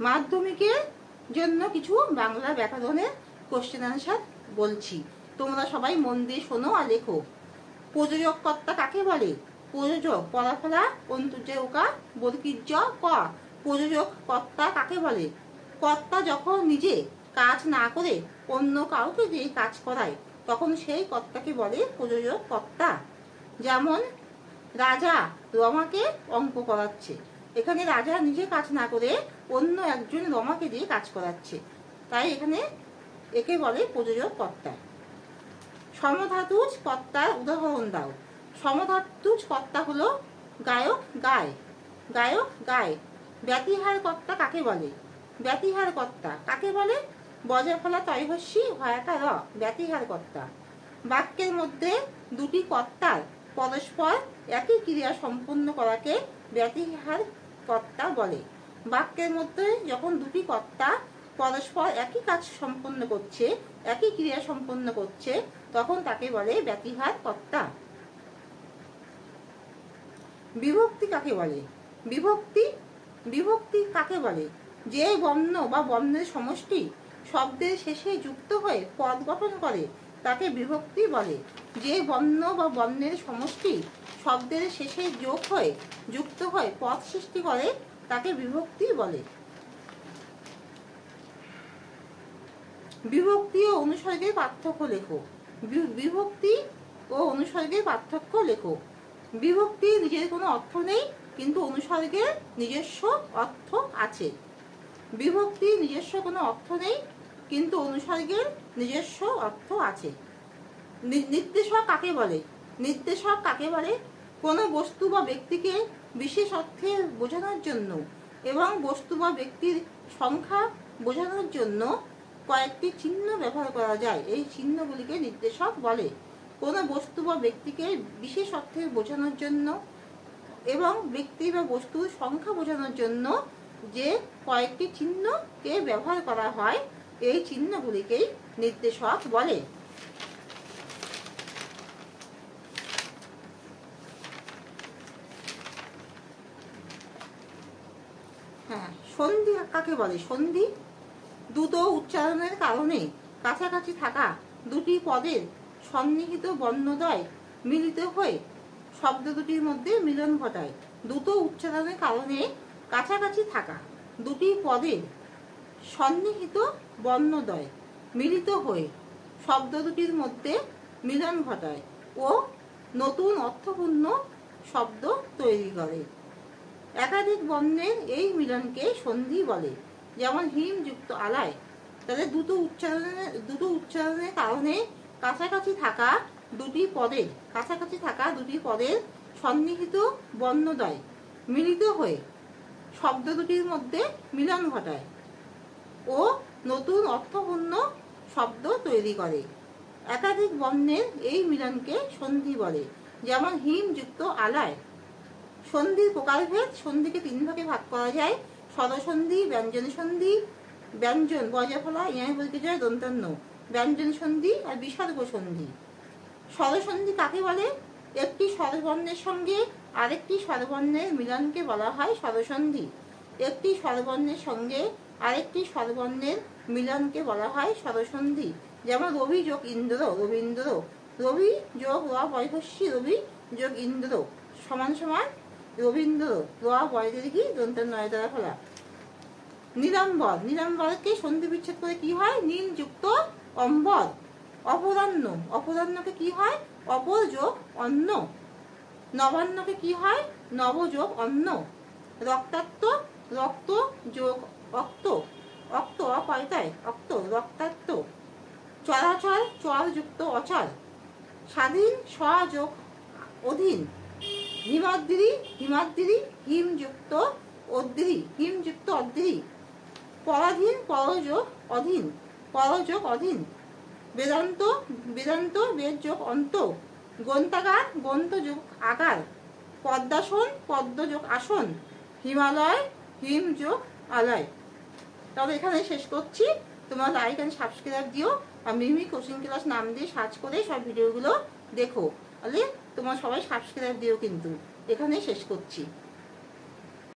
মাধ্যমিকের জন্য কিছু বাংলা ব্যাকরণের কোশ্চেন আনসার বলছি, তোমরা সবাই মন দিয়ে শোনো আর লেখো। প্রযোজক কর্তা কাকে বলে? প্রযোজক পরাফলা অন্তর্য ওকা বর্গীর্য ক। প্রযোজক কর্তা কাকে বলে? কর্তা যখন নিজে কাজ না করে অন্য কাউকে দিয়ে কাজ করায় তখন সেই কর্তাকে বলে প্রযোজক কর্তা। যেমন রাজা রমাকে অঙ্ক করাচ্ছে, এখানে রাজা নিজে কাজ না করে অন্য একজন রমাকে দিয়ে কাজ করাচ্ছে, তাই এখানে একে বলে প্রযোজক কর্তা। সমধাতুজ কর্তার উদাহরণ দাও। সমধাতুজ কর্তা হলো গায়ক গায়, গায়ক গায়। ব্যতিহার কর্তা কাকে বলে? ব্যতিহার কর্তা কাকে বলে? বজা ফলা তয়হস্যি হয়াকা র, ব্যতিহার কর্তা। বাক্যের মধ্যে দুটি কর্তার পরস্পর একই ক্রিয়া সম্পন্ন করাকে ব্যতিহার কর্তা বলে। বাক্যের মধ্যে যখন দুটি কর্তা পরস্পর একই কাজ সম্পন্ন করছে, একই ক্রিয়া সম্পন্ন করছে, তখন তাকে বলে ব্যতিহার কর্তা। বিভক্তি কাকে বলে? বিভক্তি বিভক্তি কাকে বলে? যে বর্ণ বা বর্ণের সমষ্টি শব্দের শেষে যুক্ত হয়ে পদ গঠন করে তাকে বিভক্তি বলে। যে বর্ণ বা বর্ণের সমষ্টি শব্দের শেষে যুক্ত হয়ে পদ সৃষ্টি করে তাকে বিভক্তি বলে। বিভক্তি ও অনুসর্গের পার্থক্য লেখো। বিভক্তি ও অনুসর্গের পার্থক্য লেখো। বিভক্তির নিজের কোনো অর্থ নেই, কিন্তু অনুসর্গের নিজস্ব অর্থ আছে। বিভক্তির নিজস্ব কোনো অর্থ নেই, কিন্তু অনুসর্গের নিজস্ব অর্থ আছে। নির্দেশক কাকে বলে? নির্দেশক কাকে বলে? কোনো বস্তু বা ব্যক্তিকে বিশেষ অর্থে বোঝানোর জন্য এবং বস্তু বা ব্যক্তির সংখ্যা বোঝানোর জন্য কয়েকটি চিহ্ন ব্যবহার করা যায়, এই চিহ্নগুলিকে নির্দেশক বলে। কোনো বস্তু বা ব্যক্তিকে বিশেষ অর্থে বোঝানোর জন্য এবং ব্যক্তি বা বস্তুর সংখ্যা বোঝানোর জন্য যে কয়েকটি চিহ্নকে ব্যবহার করা হয়, এই চিহ্নগুলিকেই নির্দেশক বলে। হ্যাঁ, সন্ধি কাকে বলে? সন্ধি দ্রুত উচ্চারণের কারণে কাছাকাছি থাকা দুটি পদের সন্নিহিত বর্ণদ্বয় মিলিত হয়ে শব্দ দুটির মধ্যে মিলন ঘটায়। দ্রুত উচ্চারণের কারণে কাছাকাছি থাকা দুটি পদের সন্নিহিত বর্ণদ্বয় মিলিত হয়ে শব্দ দুটির মধ্যে মিলন ঘটায় ও নতুন অর্থপূর্ণ শব্দ তৈরি করে। একাধিক বর্ণের এই মিলনকে সন্ধি বলে। যেমন হিম যুক্ত আলায়, তাহলে দ্রুত উচ্চারণের কারণে কাছাকাছি থাকা দুটি পদের সন্নিহিত বর্ণদ্বয় মিলিত হয়ে শব্দ দুটির মধ্যে মিলন ঘটায় ও নতুন অর্থপূর্ণ শব্দ তৈরি করে। একাধিক বর্ণের এই মিলনকে সন্ধি বলে। যেমন হিম যুক্ত আলায়। সন্ধির প্রকারভেদ। সন্ধিকে তিন ভাগে ভাগ করা যায়: স্বরসন্ধি, ব্যঞ্জন সন্ধি, ব্যঞ্জন বজাফলা ইয়া বর্গীয় দন্তান্ন, ব্যঞ্জন সন্ধি আর বিসর্গ সন্ধি। স্বরসন্ধি কাকে বলে? একটি স্বরবর্ণের সঙ্গে আরেকটি স্বরবর্ণের মিলনকে বলা হয় স্বরসন্ধি। একটি স্বরবর্ণের সঙ্গে আরেকটি স্বরবর্ণের মিলনকে বলা হয় স্বরসন্ধি। যেমন রবি যোগ ইন্দ্র, রবীন্দ্র। রবি যোগ র বয়হস্যি রবি যোগ ইন্দ্র সমান সমান রবীন্দ্র, র বয়দীর্ঘী দন্তান্ন দ্বারা ফলা। নীলাম্বর। নীলাম্বরকে সন্ধি বিচ্ছেদ করে কি হয়? নীল যুক্ত অম্বর। অপরাহ্ন। অপরাহ্নকে কি হয়? অপর যোগ অন্ন। নবান্নকে কি হয়? নব যোগ অন্ন। রক্তাক্ত। রক্ত যোগ অক্ত। অক্ত অপয়তায় অক্ত, রক্তাক্ত। চরাচর। চর যুক্ত অচর। স্বাধীন। স যোগ অধীন। হিমাদ্রি। হিমাদ্রি হিম যুক্ত অদ্রি, হিম যুক্ত অদ্রি। পরাধীন। পরযোগ অধীন, পরযোগ অধীন। বেদান্ত। বেদান্ত বেদ যোগ অন্ত। গ্রন্থাগার। গ্রন্থ যোগ আগার। পদ্মাসন। পদ্ম যোগ আসন। হিমালয়। হিম যোগ আলয়। তবে এখানে শেষ করছি। তোমরা লাইক এন্ড সাবস্ক্রাইব দিও আর মিমি কোচিং ক্লাস নাম দিয়ে সার্চ করে সব ভিডিওগুলো দেখো। তাহলে তোমরা সবাই সাবস্ক্রাইব দিও। কিন্তু এখানে শেষ করছি।